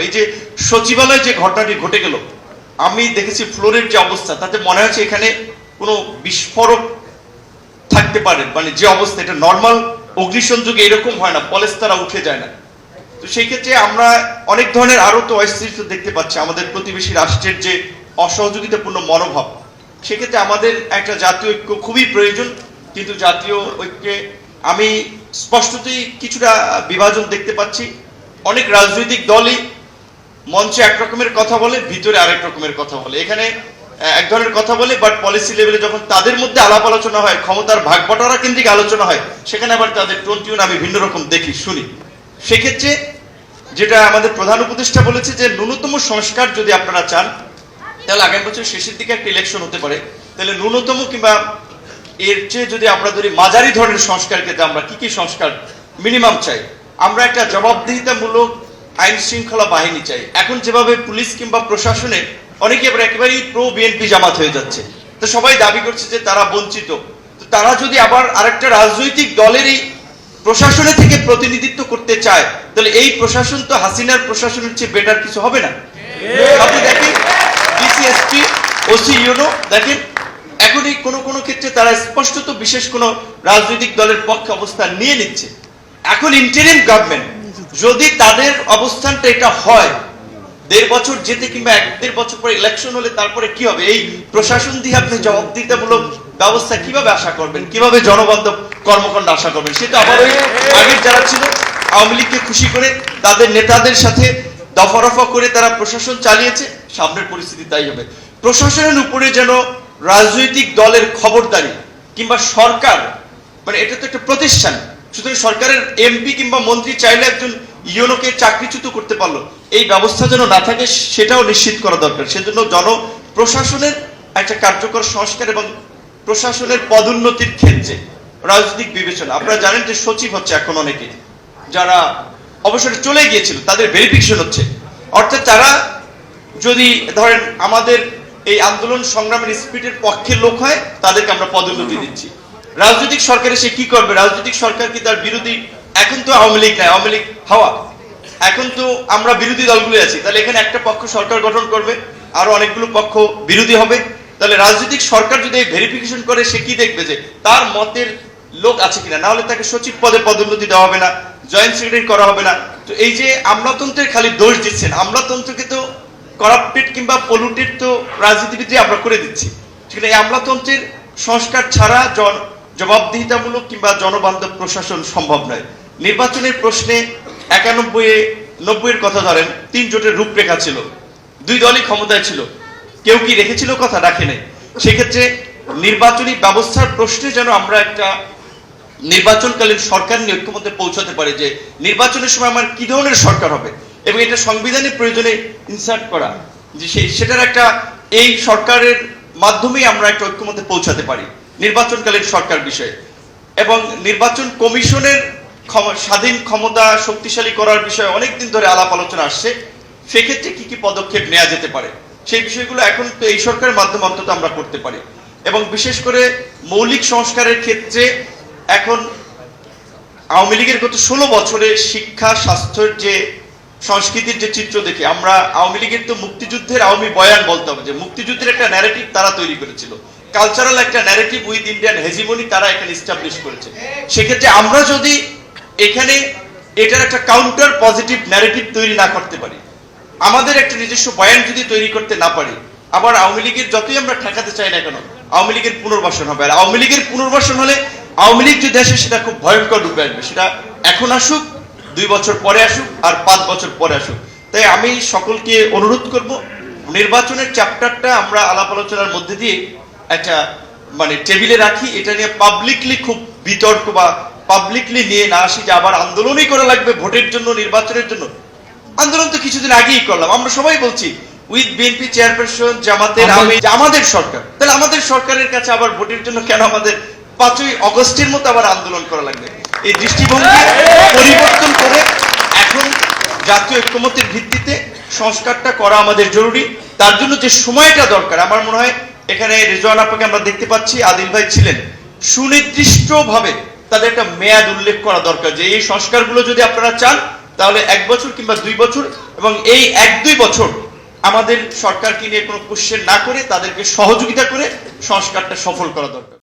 এই যে সচিবালয়ে যে ঘটনাটি ঘটে গেল, আমি দেখেছি ফ্লোরের যে অবস্থা, তাতে মনে হচ্ছে এখানে কোনো বিস্ফোরক থাকতে পারে। মানে যে অবস্থা, এটা নর্মাল অগ্নিসংযোগে এরকম হয় না, পলেস্তারা উঠে যায় না। তো সেই ক্ষেত্রে আমরা অনেক ধরনের আরো তো অস্থিরতা দেখতে পাচ্ছি, আমাদের প্রতিবেশী রাষ্ট্রের যে অসহযোগিতাপূর্ণ মনোভাব। সেক্ষেত্রে আমাদের একটা জাতীয় ঐক্য খুবই প্রয়োজন, কিন্তু জাতীয় ঐক্যে আমি স্পষ্টতই কিছুটা বিভাজন দেখতে পাচ্ছি। অনেক রাজনৈতিক দলই মঞ্চে এক রকমের কথা বলে, ভিতরে আরেক রকমের কথা বলে। এখানে এক ধরনের কথা বলে, বাট পলিসি লেভেলে যখন তাদের মধ্যে আলাপ আলোচনা হয়, ক্ষমতার ভাগ বটোয়ারা কেন্দ্রিক আলোচনা হয়, সেখানে আবার তাদের টোন টিউন আমি ভিন্ন রকম দেখি, শুনি। সেক্ষেত্রে যেটা আমাদের প্রধান উপদেষ্টা বলেছে যে ন্যূনতম সংস্কার যদি আপনারা চান, তাহলে আগামী বছর শেষের দিকে একটা ইলেকশন হতে পারে, তাহলে ন্যূনতম কিংবা এর চেয়ে যদি আমরা ধরি মাঝারি ধরনের সংস্কার ক্ষেত্রে আমরা কি কি সংস্কার মিনিমাম চাই। আমরা একটা জবাবদিহিতামূলক আইন শৃঙ্খলা বাহিনী চাই। এখন যেভাবে পুলিশ কিংবা প্রশাসনে অনেকে এবার একেবারেই প্রো বিএনপি জামাত হয়ে যাচ্ছে, তো সবাই দাবি করছে যে তারা বঞ্চিত। তো তারা যদি আবার আরেকটা রাজনৈতিক দলেরই প্রশাসনে থেকে প্রতিনিধিত্ব করতে চায়, তাহলে এই প্রশাসন তো হাসিনার প্রশাসনের চেয়ে বেটার কিছু হবে না। আপনি দেখেন ডিসিএসপি, ওসি ইউনো, দেখেন এখনই কোনো ক্ষেত্রে তারা স্পষ্টত বিশেষ কোনো রাজনৈতিক দলের পক্ষে অবস্থান নিয়ে নিচ্ছে। এখন ইন্টারিম গভর্নমেন্ট যদি তাদের অবস্থানটা এটা হয়, 1.5 বছর যেতে কিংবা 1-1.5 বছর পরে ইলেকশন হলে তারপরে কি হবে? এই প্রশাসন দিয়ে আপনি জবাবদিহিতামূলক ব্যবস্থা কিভাবে আশা করবেন, কিভাবে জনবান্ধব কর্মকাণ্ড আশা করবেন? সেটা আবার ওই আগের যারা ছিল আওয়ামী লীগকে খুশি করে তাদের নেতাদের সাথে দফারফা করে তারা প্রশাসন চালিয়েছে, সামনের পরিস্থিতি তাই হবে। প্রশাসনের উপরে যেন রাজনৈতিক দলের খবরদারি কিংবা সরকার, মানে এটা তো একটা প্রতিষ্ঠান, সুতরাং সরকারের এমপি কিংবা মন্ত্রী চাইলে একজন ইউনোকে চাকরিচ্যুত করতে পারলো, এই ব্যবস্থা যেন না থাকে সেটাও নিশ্চিত করা দরকার। সেজন্য প্রশাসনের একটা কার্যকর সংস্কার এবং প্রশাসনের পদোন্নতির ক্ষেত্রে রাজনৈতিক বিবেচনা। আপনারা জানেন যে সচিব হচ্ছে এখন অনেকে, যারা অবসরে চলে গিয়েছিল তাদের ভেরিফিকেশন হচ্ছে। অর্থাৎ তারা যদি ধরেন আমাদের এই আন্দোলন সংগ্রামের স্পিডের পক্ষে লোক হয়, তাদেরকে আমরা পদোন্নতি দিচ্ছি। রাজনৈতিক সরকারে সে কি করবে? রাজনৈতিক সরকার কি তার বিরোধী? এখন তো আওয়ামী লীগ নাই, আওয়ামী লীগ হাওয়া, এখন তো আমরা বিরোধী দলগুলো আছি। তাহলে এখানে একটা পক্ষ সরকার গঠন করবে, আরো অনেকগুলো পক্ষ বিরোধী হবে। তাহলে রাজনৈতিক সরকার যদি ভেরিফিকেশন করে, সে কি দেখবে যে তার মতের লোক আছে কিনা, না হলে তাকে সচিব পদে পদোন্নতি দেওয়া হবে না, জয়েন্ট সেক্রেটারি করা হবে না। তো এই যে আমলাতন্ত্রের খালি দোষ দিচ্ছেন, আমলাতন্ত্রকে তো করাপ্টেড কিংবা পলুটেড তো রাজনীতিবিদই আমরা করে দিচ্ছি। ঠিক এই আমলাতন্ত্রের সংস্কার ছাড়া জবাবদিহিতামূলক কিংবা জনবান্ধব প্রশাসন সম্ভব নয়। নির্বাচনের প্রশ্নে 91-90 কথা ধরেন, 3 জোটের রূপরেখা ছিল, 2 দলই ক্ষমতায় ছিল, কেউ কি রেখেছিল কথা? রাখে নাই। সেক্ষেত্রে নির্বাচনী ব্যবস্থার প্রশ্নে যেন আমরা একটা নির্বাচনকালীন সরকার নিয়ে ঐক্যমত্যে পৌঁছাতে পারি যে নির্বাচনের সময় আমার কি ধরনের সরকার হবে, এবং এটা সংবিধানের প্রয়োজনে ইনসার্ট করা, যে সেটার একটা এই সরকারের মাধ্যমেই আমরা একটা ঐক্যমত্যে পৌঁছাতে পারি নির্বাচনকালীন সরকার বিষয়ে। এবং নির্বাচন কমিশনের স্বাধীন ক্ষমতা শক্তিশালী করার বিষয়ে অনেকদিন ধরে আলাপ আলোচনা আসছে। সেক্ষেত্রে কি কি পদক্ষেপ নেওয়া যেতে পারে, সেই বিষয়গুলো এখন তো এই সরকারের মাধ্যমে অন্তত আমরা করতে পারি। এবং বিশেষ করে মৌলিক সংস্কারের ক্ষেত্রে এখন আওয়ামী লীগের গত 16 বছরে শিক্ষা, স্বাস্থ্যের যে সংস্কৃতির যে চিত্র দেখে আমরা আওয়ামী লীগের তো মুক্তিযুদ্ধের আওয়ামী বয়ান বলতে হবে, যে মুক্তিযুদ্ধের একটা ন্যারেটিভ তারা তৈরি করেছিল, কালচারাল একটা ন্যারেটিভ উইথ ইন্ডিয়ান হেজিমনি তারা এখানে এস্টাবলিশ করেছে। সেক্ষেত্রে আমরা যদি এখানে এটার একটা কাউন্টার পজিটিভ ন্যারেটিভ তৈরি না করতে পারি, আমাদের একটা নিজস্ব বয়ান যদি তৈরি করতে না পারি, আবার আওয়ামী লীগের যতই আমরা ঠেকাতে চাই না কেন, আওয়ামী লীগের পুনর্বাসন হবে। আর আওয়ামী লীগের পুনর্বাসন হলে আওয়ামী লীগ যে দেশে সেটা খুব ভয়ঙ্কর রূপে আসবে, সেটা এখন আসুক, 2 বছর পরে আসুক, আর 5 বছর পরে আসুক। তাই আমি সকলকে অনুরোধ করব, নির্বাচনের চ্যাপ্টারটা আমরা আলাপ আলোচনার মধ্যে দিয়ে একটা মানে টেবিলে রাখি, এটা নিয়ে পাবলিকলি খুব বিতর্ক বা পাবলিকলি নিয়ে না আসি যে আবার আন্দোলনই করা লাগবে ভোটের জন্য, নির্বাচনের জন্য। আন্দোলন তো কিছুদিন আগেই করলাম, আমরা সবাই বলছি উইথ বিএনপি চেয়ারপারসন, জামাতের আমাদের সরকার। তাহলে আমাদের সরকারের কাছে আবার ভোটের জন্য কেন আমাদের 5ই অগস্টের মতো আবার আন্দোলন করা লাগবে? এই দৃষ্টিভঙ্গি পরিবর্তন করে এখন জাতীয় ঐক্যমত্যের ভিত্তিতে সংস্কারটা করা আমাদের জরুরি। তার জন্য যে সময়টা দরকার, আমার মনে হয় এখানে রেজওয়ান আপাকে আমরা দেখতে পাচ্ছি, আদিল ভাই ছিলেন, সুনির্দিষ্টভাবে তাদের একটা মেয়াদ উল্লেখ করা দরকার যে এই সংস্কারগুলো যদি আপনারা চান তাহলে 1 বছর কিংবা 2 বছর, এবং এই 1-2 বছর আমাদের সরকারকে নিয়ে কোনো কোশ্চেন না করে তাদেরকে সহযোগিতা করে সংস্কারটা সফল করা দরকার।